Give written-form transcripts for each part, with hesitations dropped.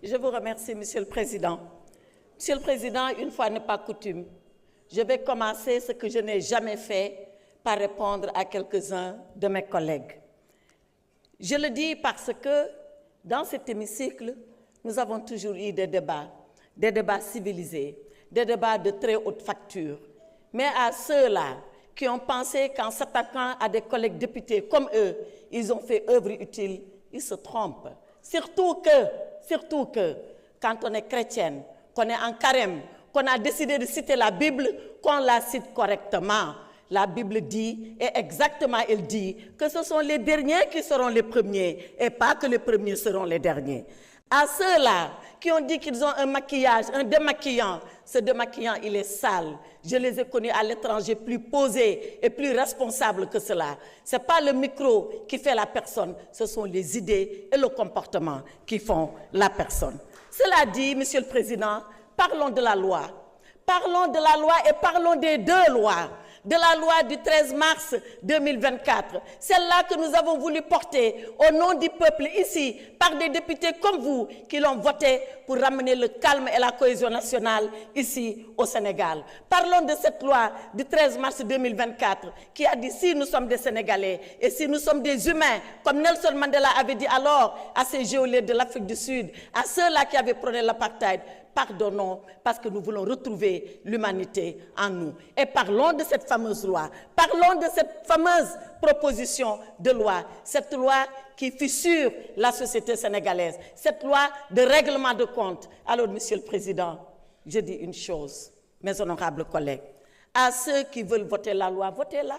Je vous remercie, Monsieur le Président. Monsieur le Président, une fois n'est pas coutume, je vais commencer ce que je n'ai jamais fait par répondre à quelques-uns de mes collègues. Je le dis parce que dans cet hémicycle, nous avons toujours eu des débats civilisés, des débats de très haute facture. Mais à ceux-là qui ont pensé qu'en s'attaquant à des collègues députés comme eux, ils ont fait œuvre utile, ils se trompent. Surtout que, quand on est chrétienne, qu'on est en carême, qu'on a décidé de citer la Bible, qu'on la cite correctement. La Bible dit, et exactement elle dit, que ce sont les derniers qui seront les premiers, et pas que les premiers seront les derniers. À ceux-là qui ont dit qu'ils ont un maquillage, un démaquillant, ce démaquillant, il est sale. Je les ai connus à l'étranger plus posés et plus responsables que cela. Ce n'est pas le micro qui fait la personne, ce sont les idées et le comportement qui font la personne. Cela dit, Monsieur le Président, parlons de la loi. Parlons de la loi et parlons des deux lois. De la loi du 13 mars 2024, celle-là que nous avons voulu porter au nom du peuple ici, par des députés comme vous, qui l'ont voté pour ramener le calme et la cohésion nationale ici au Sénégal. Parlons de cette loi du 13 mars 2024 qui a dit si nous sommes des Sénégalais et si nous sommes des humains, comme Nelson Mandela avait dit alors à ces geôliers de l'Afrique du Sud, à ceux-là qui avaient prôné l'apartheid, pardonnons parce que nous voulons retrouver l'humanité en nous. Et parlons de cette fameuse loi, parlons de cette fameuse proposition de loi, cette loi qui fissure la société sénégalaise, cette loi de règlement de compte. Alors, Monsieur le Président, je dis une chose, mes honorables collègues, à ceux qui veulent voter la loi, votez-la.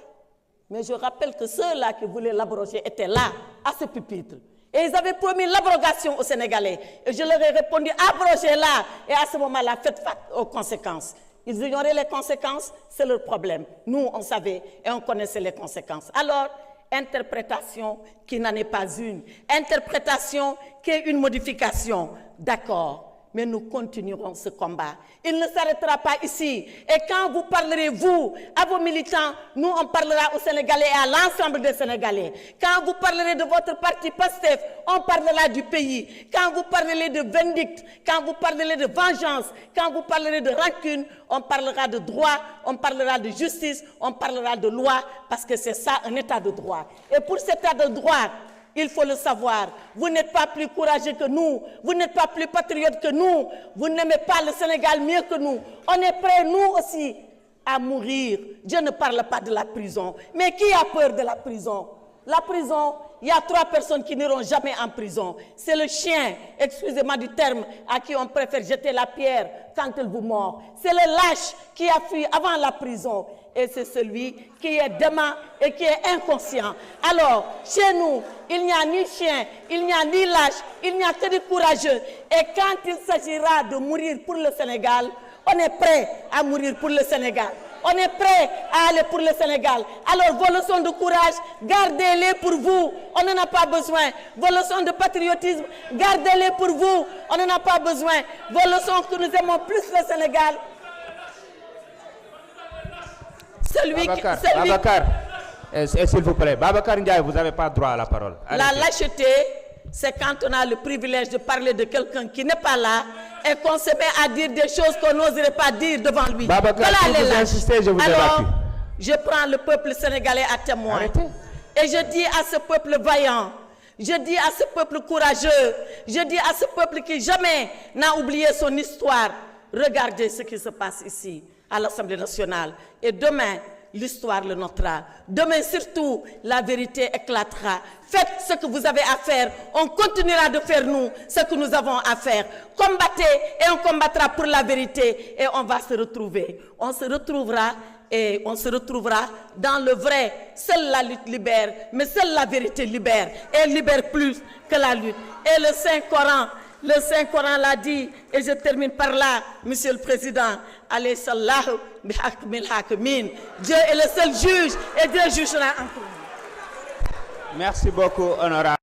Mais je rappelle que ceux-là qui voulaient l'abroger étaient là, à ce pupitre. Et ils avaient promis l'abrogation aux Sénégalais. Et je leur ai répondu, abrogez-la. Et à ce moment-là, faites face aux conséquences. Ils ignoraient les conséquences, c'est leur problème. Nous, on savait et on connaissait les conséquences. Alors, interprétation qui n'en est pas une. Interprétation qui est une modification. D'accord. Mais nous continuerons ce combat. Il ne s'arrêtera pas ici. Et quand vous parlerez, vous, à vos militants, nous, on parlera aux Sénégalais et à l'ensemble des Sénégalais. Quand vous parlerez de votre parti PASTEF, on parlera du pays. Quand vous parlerez de vindicte, quand vous parlerez de vengeance, quand vous parlerez de rancune, on parlera de droit, on parlera de justice, on parlera de loi, parce que c'est ça, un état de droit. Et pour cet état de droit, il faut le savoir, vous n'êtes pas plus courageux que nous, vous n'êtes pas plus patriote que nous, vous n'aimez pas le Sénégal mieux que nous. On est prêts, nous aussi, à mourir. Je ne parle pas de la prison. Mais qui a peur de la prison? La prison, il y a 3 personnes qui n'iront jamais en prison. C'est le chien, excusez-moi du terme, à qui on préfère jeter la pierre quand il vous mord. C'est le lâche qui a fui avant la prison. Et c'est celui qui est dément et qui est inconscient. Alors, chez nous, il n'y a ni chien, il n'y a ni lâche, il n'y a que des courageux. Et quand il s'agira de mourir pour le Sénégal, on est prêt à mourir pour le Sénégal. On est prêt à aller pour le Sénégal. Alors, vos leçons de courage, gardez-les pour vous. On n'en a pas besoin. Vos leçons de patriotisme, gardez-les pour vous. On n'en a pas besoin. Vos leçons que nous aimons plus le Sénégal. Babacar, s'il vous plaît. Babacar Ndiaye, vous n'avez pas droit à la parole. Arrêtez. La lâcheté, c'est quand on a le privilège de parler de quelqu'un qui n'est pas là et qu'on se met à dire des choses qu'on n'oserait pas dire devant lui. Babacar, voilà, si vous insistez, je vous évacue. Je prends le peuple sénégalais à témoin. Arrêtez. Et je dis à ce peuple vaillant, je dis à ce peuple courageux, je dis à ce peuple qui jamais n'a oublié son histoire, regardez ce qui se passe ici, à l'Assemblée nationale. Et demain, l'histoire le notera. Demain surtout, la vérité éclatera. Faites ce que vous avez à faire. On continuera de faire, nous, ce que nous avons à faire. Combattez et on combattra pour la vérité. Et on va se retrouver. On se retrouvera et on se retrouvera dans le vrai. Seule la lutte libère, mais seule la vérité libère. Et elle libère plus que la lutte. Et le Saint-Coran l'a dit, et je termine par là, Monsieur le Président. Alayhi sallahu bihakmil hakimin. Dieu est le seul juge et Dieu jugera en tout. Merci beaucoup, honorable.